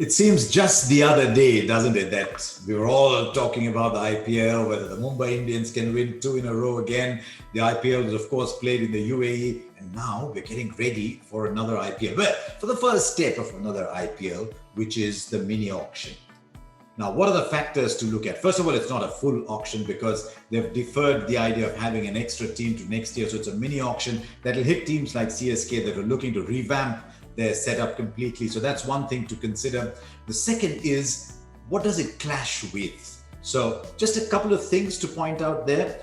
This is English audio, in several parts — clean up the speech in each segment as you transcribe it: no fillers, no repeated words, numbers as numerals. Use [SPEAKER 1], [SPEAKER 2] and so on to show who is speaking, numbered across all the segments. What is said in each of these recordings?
[SPEAKER 1] It seems just the other day, doesn't it, that we were all talking about the IPL, whether the Mumbai Indians can win two in a row again. The IPL was, of course, played in the UAE, and now we're getting ready for another IPL. Well, for the first step of another IPL, which is the mini auction. Now, what are the factors to look at? First of all, it's not a full auction because they've deferred the idea of having an extra team to next year. So it's a mini auction that will hit teams like CSK that are looking to revamp their setup completely. So that's one thing to consider. The second is, what does it clash with? So just a couple of things to point out there.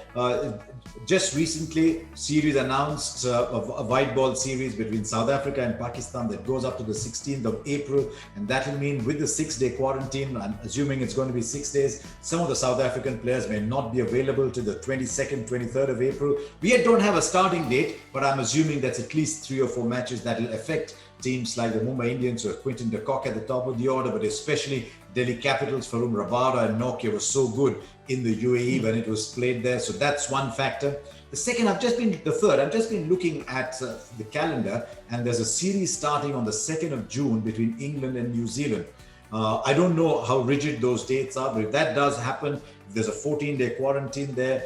[SPEAKER 1] Just recently, series announced a white ball series between South Africa and Pakistan that goes up to the 16th of April. And that will mean with the 6-day quarantine, I'm assuming it's going to be 6 days, some of the South African players may not be available to the 22nd, 23rd of April. We yet don't have a starting date, but I'm assuming that's at least 3 or 4 matches that will affect teams like the Mumbai Indians or Quinton de Kock at the top of the order, but especially Delhi Capitals, for whom Rabada and Nokia were so good in the UAE when it was played there. So that's one factor. The third, I've just been looking at the calendar, and there's a series starting on the 2nd of June between England and New Zealand. I don't know how rigid those dates are, but if that does happen, if there's a 14-day quarantine there,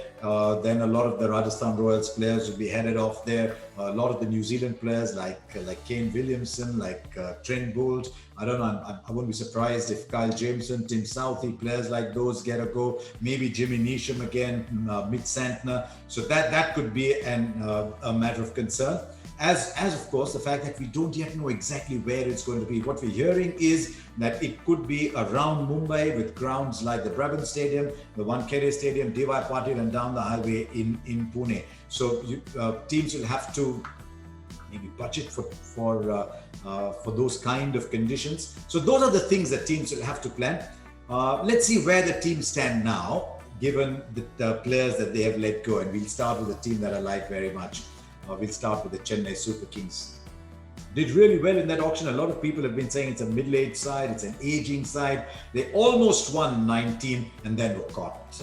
[SPEAKER 1] then a lot of the Rajasthan Royals players will be headed off there. A lot of the New Zealand players like Kane Williamson, like Trent Boult. I don't know, I wouldn't be surprised if Kyle Jameson, Tim Southey, players like those get a go. Maybe Jimmy Neesham again, Mitch Santner. So that could be a matter of concern. As of course, the fact that we don't yet know exactly where it's going to be. What we're hearing is that it could be around Mumbai with grounds like the Brabant Stadium, the Wankhede Stadium, DY Patil, and down the highway in Pune. So teams will have to maybe budget for those kind of conditions. So those are the things that teams will have to plan. Let's see where the teams stand now, given the players that they have let go. And we'll start with a team that I like very much. We'll start with the Chennai Super Kings. Did really well in that auction. A lot of people have been saying it's a middle-aged side, it's an aging side. They almost won 19 and then were caught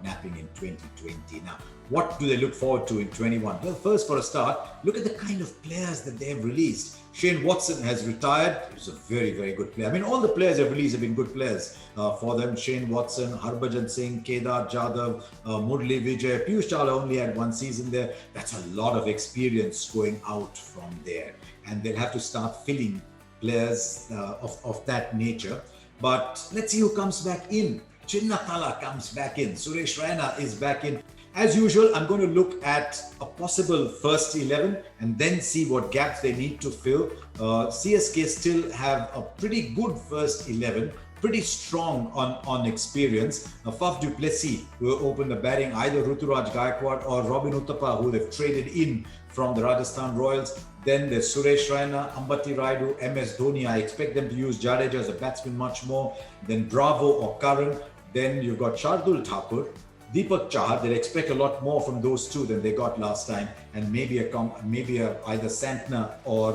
[SPEAKER 1] napping in 2020. Now, what do they look forward to in 21? Well, first, for a start, look at the kind of players that they have released. Shane Watson has retired. He's a very, very good player. I mean, all the players they've released have been good players for them. Shane Watson, Harbhajan Singh, Kedar Jadhav, Murli Vijay. Piyush Chawla only had 1 season there. That's a lot of experience going out from there. And they'll have to start filling players of that nature. But let's see who comes back in. Chinnathala comes back in. Suresh Raina is back in. As usual, I'm going to look at a possible first 11 and then see what gaps they need to fill. CSK still have a pretty good first 11, pretty strong on experience. Faf du Plessis will open the batting, either Ruturaj Gaikwad or Robin Uthappa, who they've traded in from the Rajasthan Royals. Then there's Suresh Raina, Ambati Rayudu, MS Dhoni. I expect them to use Jadeja as a batsman much more. Then Bravo or Karan. Then you've got Shardul Thakur, Deepak Chahar. They'll expect a lot more from those two than they got last time, and maybe either Santner or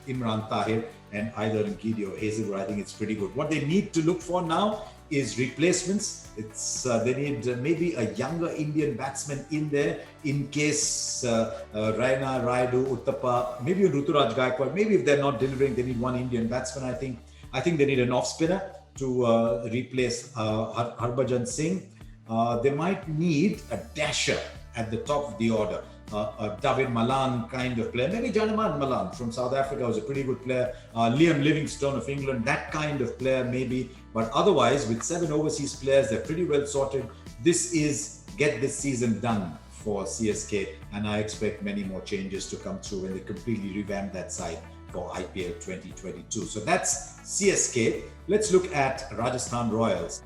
[SPEAKER 1] Imran Tahir, and either Ngidi or Hazelwood. I think it's pretty good. What they need to look for now is replacements. They need maybe a younger Indian batsman in there in case Raina, Rayudu, Uthappa, maybe Ruturaj Gaikwad. Maybe if they're not delivering, they need one Indian batsman. I think they need an off spinner to replace Harbhajan Singh. They might need a dasher at the top of the order, a David Malan kind of player. Maybe Janaman Malan from South Africa was a pretty good player. Liam Livingstone of England, that kind of player maybe. But otherwise, with 7 overseas players, they're pretty well sorted. This is get this season done for CSK, and I expect many more changes to come through when they completely revamp that side for IPL 2022. So that's CSK. Let's look at Rajasthan Royals.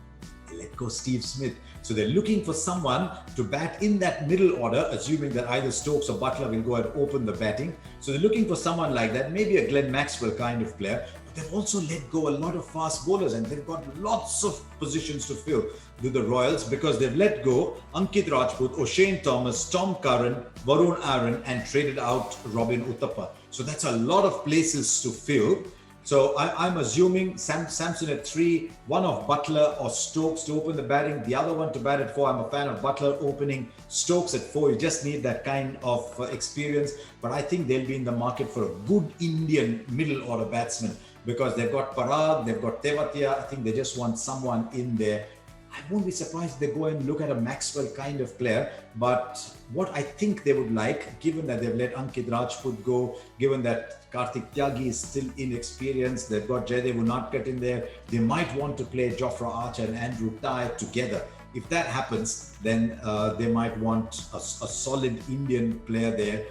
[SPEAKER 1] Let go Steve Smith. So they're looking for someone to bat in that middle order, assuming that either Stokes or Butler will go and open the batting. So they're looking for someone like that, maybe a Glenn Maxwell kind of player. But they've also let go a lot of fast bowlers, and they've got lots of positions to fill with the Royals because they've let go Ankit Rajput, O'Shane Thomas, Tom Curran, Varun Aaron, and traded out Robin Uthappa. So that's a lot of places to fill. So I'm assuming Samson at 3, one of Butler or Stokes to open the batting, the other one to bat at 4. I'm a fan of Butler opening, Stokes at 4. You just need that kind of experience. But I think they'll be in the market for a good Indian middle order batsman because they've got Parag, they've got Tewatia. I think they just want someone in there. I won't be surprised if they go and look at a Maxwell kind of player. But what I think they would like, given that they've let Ankit Rajput go, given that Karthik Tyagi is still inexperienced, they've got Jaydev Unadkat in there, they might want to play Jofra Archer and Andrew Tye together. If that happens, then they might want a solid Indian player there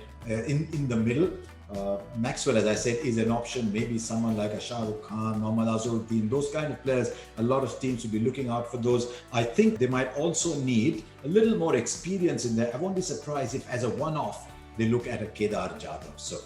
[SPEAKER 1] in the middle. Maxwell, as I said, is an option. Maybe someone like a Shah Rukh Khan, Mohammad Azharuddin, those kind of players. A lot of teams will be looking out for those. I think they might also need a little more experience in there. I won't be surprised if, as a one-off, they look at a Kedar Jadhav. So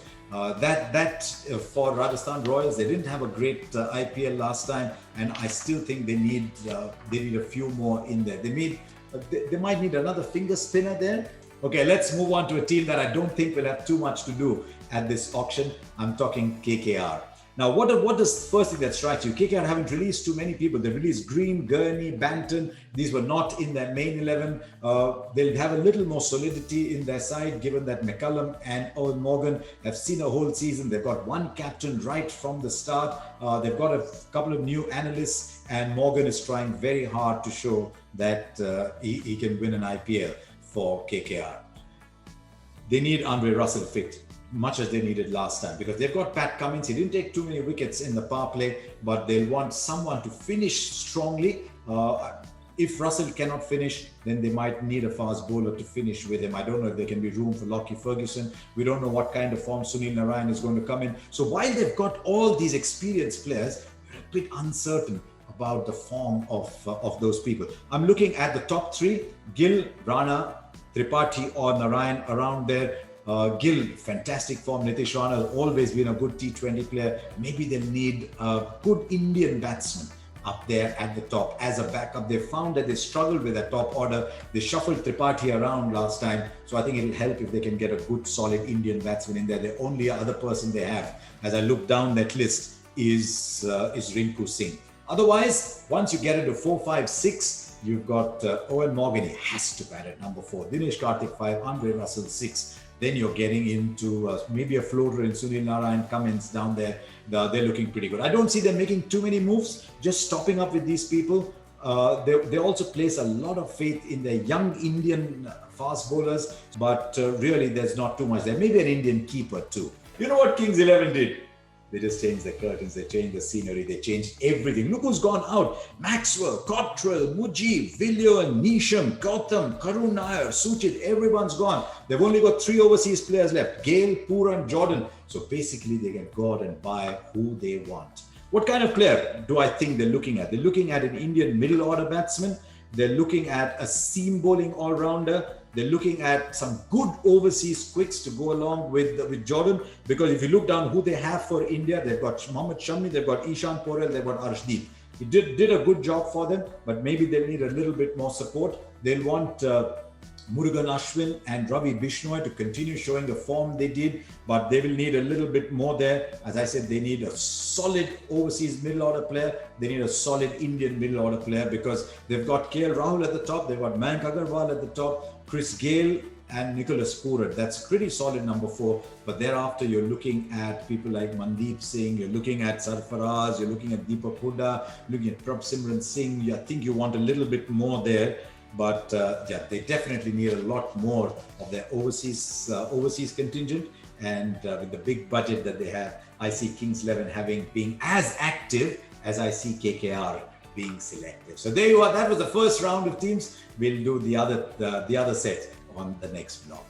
[SPEAKER 1] for Rajasthan Royals, they didn't have a great IPL last time, and I still think they need a few more in there. They might need another finger spinner there. Okay, let's move on to a team that I don't think will have too much to do at this auction. I'm talking KKR. Now, what does first thing that strikes you? KKR haven't released too many people. They've released Green, Gurney, Banton. These were not in their main 11. They'll have a little more solidity in their side, given that McCullum and Owen Morgan have seen a whole season. They've got one captain right from the start. They've got a couple of new analysts, and Morgan is trying very hard to show that he can win an IPL for KKR. They need Andre Russell fit, much as they needed last time, because they've got Pat Cummins. He didn't take too many wickets in the power play, but they'll want someone to finish strongly. If Russell cannot finish, then they might need a fast bowler to finish with him. I don't know if there can be room for Lockie Ferguson. We don't know what kind of form Sunil Narayan is going to come in. So while they've got all these experienced players, they're a bit uncertain about the form of those people. I'm looking at the top three: Gill, Rana, Tripathi or Narayan around there. Gill, fantastic form. Nitish Rana has always been a good T20 player. Maybe they'll need a good Indian batsman up there at the top as a backup. They found that they struggled with that top order. They shuffled Tripathi around last time. So I think it'll help if they can get a good, solid Indian batsman in there. The only other person they have, as I look down that list, is Rinku Singh. Otherwise, once you get into 4, 5, 6, you've got Owen Morgan. He has to bat at number 4. Dinesh Karthik 5, Andre Russell 6. Then you're getting into maybe a floater in Sunil Narayan Cummins down there. They're looking pretty good. I don't see them making too many moves, just stopping up with these people. They also place a lot of faith in their young Indian fast bowlers, but really there's not too much there. Maybe an Indian keeper too. You know what Kings 11 did? They just changed the curtains, they changed the scenery, they changed everything. Look who's gone out. Maxwell, Cottrell, Mujib, Villian, Neesham, Gautam, Karun Nair, Suchit, everyone's gone. They've only got 3 overseas players left: Gale, Pooran, Jordan. So basically they can go out and buy who they want. What kind of player do I think they're looking at? They're looking at an Indian middle order batsman. They're looking at a seam bowling all-rounder. They're looking at some good overseas quicks to go along with Jordan, because if you look down who they have for India, they've got Mohammad Shami, they've got Ishan Porel, they've got Arshdeep. He did a good job for them, but maybe they'll need a little bit more support. They'll want Murugan Ashwin and Ravi Bishnoi to continue showing the form they did, but they will need a little bit more there. As I said, they need a solid overseas middle order player. They need a solid Indian middle order player, because they've got KL Rahul at the top, they've got Mayank Agarwal at the top, Chris Gale and Nicholas Pooran. That's pretty solid number 4. But thereafter, you're looking at people like Mandeep Singh, you're looking at Sarfaraz, you're looking at Deepak Hooda, looking at Prabh Simran Singh. I think you want a little bit more there. But yeah, they definitely need a lot more of their overseas contingent. And with the big budget that they have, I see Kings 11 being as active as I see KKR being selective. So there you are. That was the first round of teams. We'll do the other set on the next vlog.